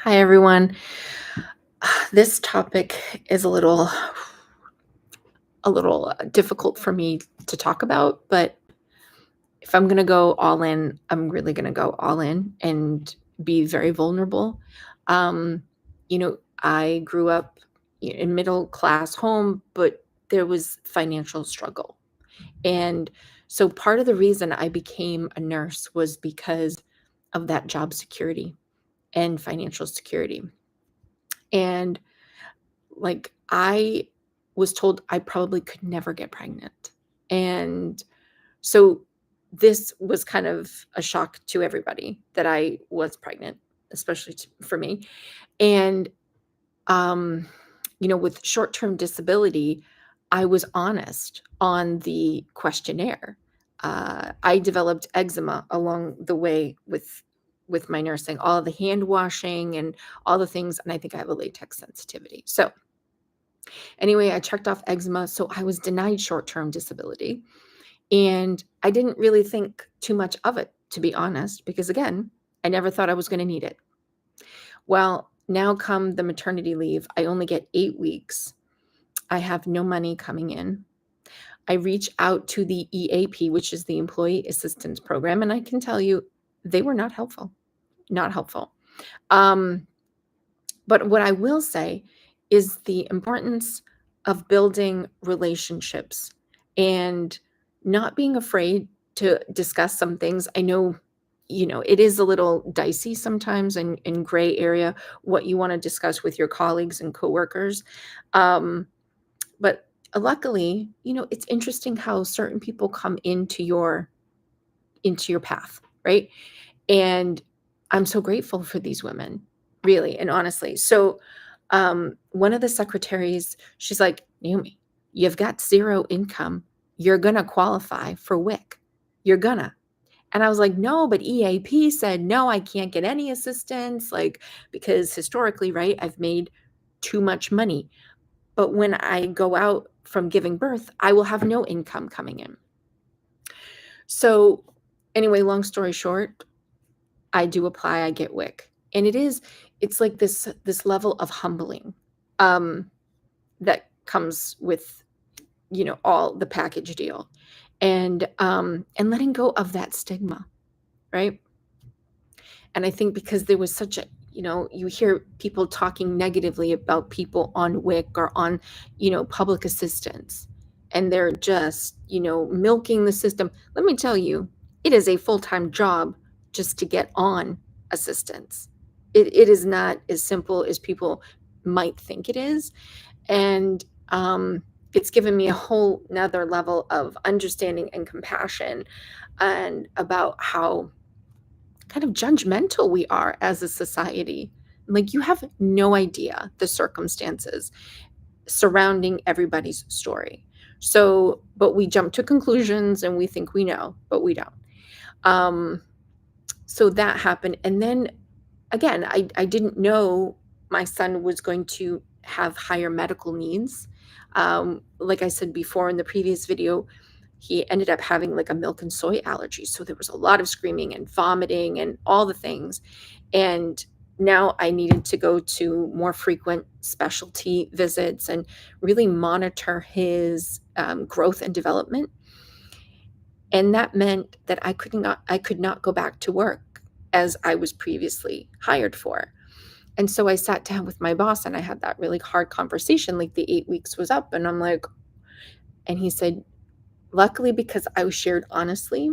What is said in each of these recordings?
Hi, everyone. This topic is a little difficult for me to talk about, but if I'm gonna go all in, I'm really gonna go all in and be very vulnerable. Um, I grew up in middle class home, but there was financial struggle. And so part of the reason I became a nurse was because of that job security and financial security. And Like, I was told I probably could never get pregnant, and so this was kind of a shock to everybody that I was pregnant, especially for me, and, um, with short-term disability, I was honest on the questionnaire. I developed eczema along the way with my nursing, all the hand washing and all the things, and I think I have a latex sensitivity, so anyway, I checked off eczema, so I was denied short-term disability, and I didn't really think too much of it, to be honest, because again, I never thought I was gonna need it. Well, now come the maternity leave, I only get 8 weeks. I have no money coming in. I reach out to the EAP, which is the Employee Assistance Program, and I can tell you they were not helpful, not helpful. Um, But what I will say is the importance of building relationships and not being afraid to discuss some things. I know, it is a little dicey sometimes in gray area what you want to discuss with your colleagues and coworkers. Um, but luckily, it's interesting how certain people come into your path, right? And I'm so grateful for these women, really and honestly. So, one of the secretaries, she's like, "Naomi, you've got 0 income. You're gonna qualify for WIC. You're gonna." And I was like, "No, but EAP said, no, I can't get any assistance, like, because historically, right, I've made too much money. But when I go out from giving birth, I will have no income coming in." So, anyway, long story short, I do apply, I get WIC. And it's like this level of humbling, um, that comes with, all the package deal. And letting go of that stigma, right? And I think because there was such a you hear people talking negatively about people on WIC or on, public assistance, and they're just, milking the system. Let me tell you, it is a full-time job just to get on assistance. It is not as simple as people might think it is. And it's given me a whole nother level of understanding and compassion and about how kind of judgmental we are as a society. Like, you have no idea the circumstances surrounding everybody's story. So, but we jump to conclusions and we think we know, but we don't. Um, so that happened. And then again, I didn't know my son was going to have higher medical needs. Like I said before in the previous video, he ended up having like a milk and soy allergy. So there was a lot of screaming and vomiting and all the things. And now I needed to go to more frequent specialty visits and really monitor his growth and development. And that meant that I could not go back to work as I was previously hired for. And so I sat down with my boss and I had that really hard conversation, like the 8 weeks was up, and I'm like, and he said, luckily, because I was shared honestly,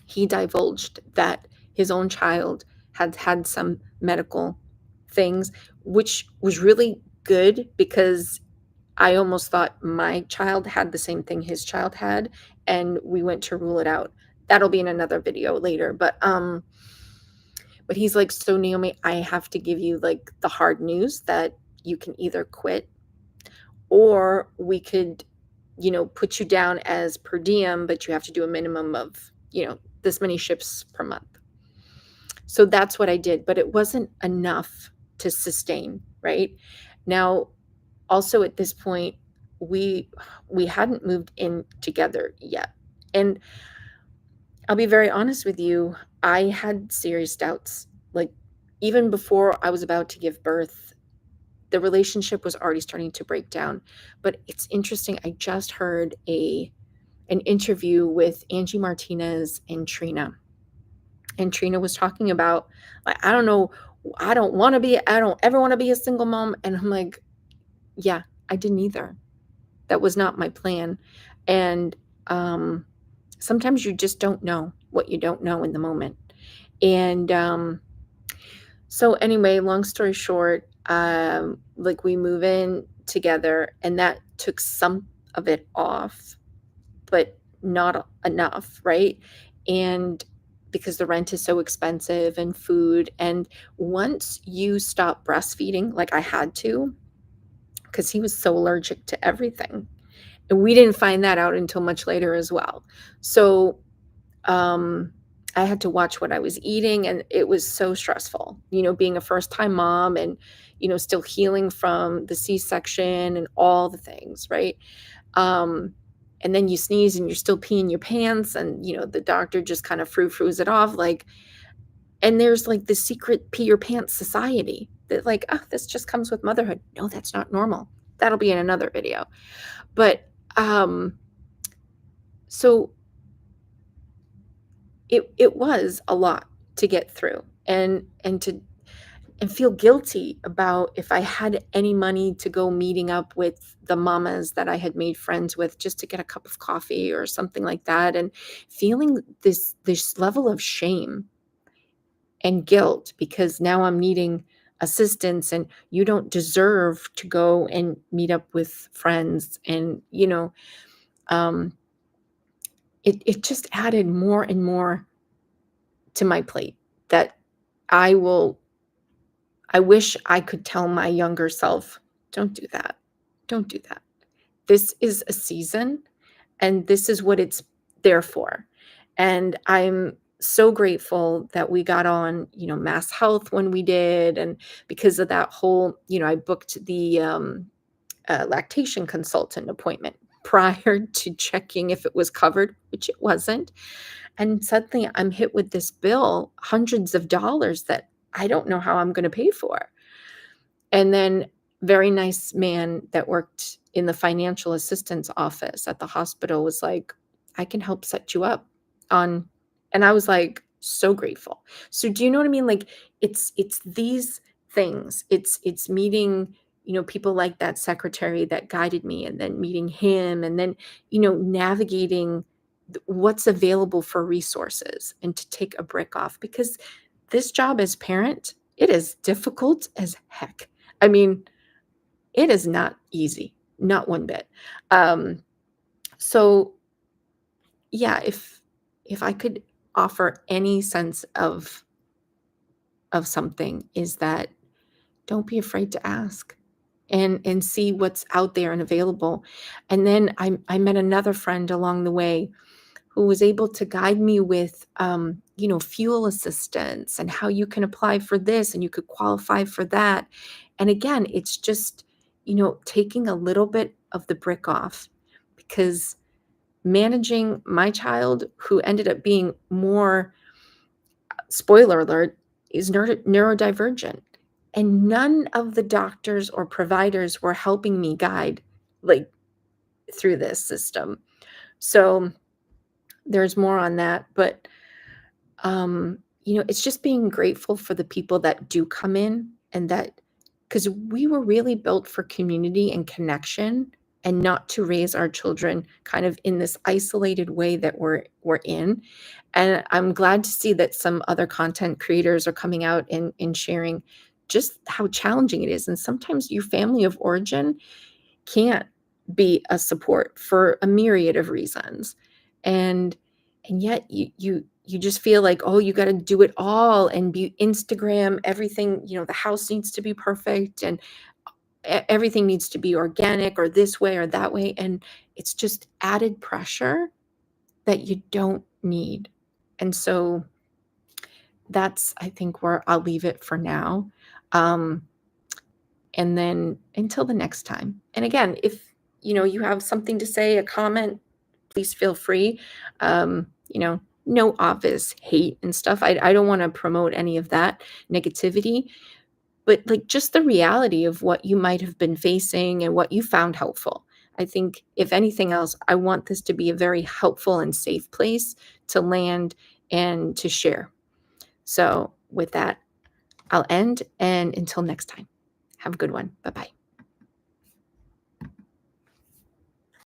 he divulged that his own child had had some medical things, which was really good because I almost thought my child had the same thing his child had, and we went to rule it out. That'll be in another video later, but he's like, "So, Naomi, I have to give you, like, the hard news that you can either quit or we could, put you down as per diem, but you have to do a minimum of, this many shifts per month." So that's what I did, but it wasn't enough to sustain, right? Now, also at this point, we we hadn't moved in together yet. And I'll be very honest with you, I had serious doubts. Like, even before I was about to give birth, the relationship was already starting to break down. But it's interesting, I just heard an interview with Angie Martinez and Trina. And Trina was talking about, like, I don't know, I don't ever want to be a single mom. And I'm like, yeah, I didn't either. That was not my plan. And sometimes you just don't know what you don't know in the moment. And so anyway, long story short, like we move in together, and that took some of it off, but not enough, right? And because the rent is so expensive and food, and once you stop breastfeeding, like I had to, because he was so allergic to everything. And we didn't find that out until much later as well. So um, I had to watch what I was eating, and it was so stressful, being a first time mom and, still healing from the C-section and all the things, right? Um, and then you sneeze and you're still peeing your pants, and, the doctor just kind of frou-frous it off. Like, and there's like the secret pee your pants society that, like, oh, this just comes with motherhood. No, that's not normal. That'll be in another video. But so it was a lot to get through, and feel guilty about if I had any money to go meeting up with the mamas that I had made friends with just to get a cup of coffee or something like that, and feeling this level of shame and guilt because now I'm needing assistance, and you don't deserve to go and meet up with friends. And um it just added more and more to my plate that I will I wish I could tell my younger self, "Don't do that. Don't do that. This is a season, and this is what it's there for." And I'm so grateful that we got on, Mass Health when we did, and because of that whole, I booked the lactation consultant appointment prior to checking if it was covered, which it wasn't. And suddenly I'm hit with this bill, hundreds of dollars that I don't know how I'm going to pay for. And then very nice man that worked in the financial assistance office at the hospital was like, "I can help set you up on," and I was like, so grateful. So do you know what I mean? Like, it's these things. It's meeting, people like that secretary that guided me, and then meeting him, and then, navigating what's available for resources, and to take a brick off, because this job as parent, it is difficult as heck. I mean, it is not easy, not one bit. Um, so yeah, if I could offer any sense of something, is that don't be afraid to ask, and see what's out there and available. And then I met another friend along the way who was able to guide me with, fuel assistance, and how you can apply for this and you could qualify for that. And again, it's just, taking a little bit of the brick off, because managing my child, who ended up being more, spoiler alert, is neurodivergent. And none of the doctors or providers were helping me guide, like, through this system. So there's more on that. But it's just being grateful for the people that do come in, and that, because we were really built for community and connection, and not to raise our children kind of in this isolated way that we're in. And I'm glad to see that some other content creators are coming out and sharing just how challenging it is. And sometimes your family of origin can't be a support for a myriad of reasons. And and yet you just feel like, oh, you got to do it all and be Instagram everything, the house needs to be perfect, and everything needs to be organic, or this way or that way, and it's just added pressure that you don't need. And so that's, I think, where I'll leave it for now. um and then until the next time. And again, if you have something to say, a comment, please feel free. no obvious hate and stuff. I don't wanna promote any of that negativity, but, like, just the reality of what you might have been facing and what you found helpful. I think if anything else, I want this to be a very helpful and safe place to land and to share. So, with that, I'll end, and until next time, have a good one. Bye-bye.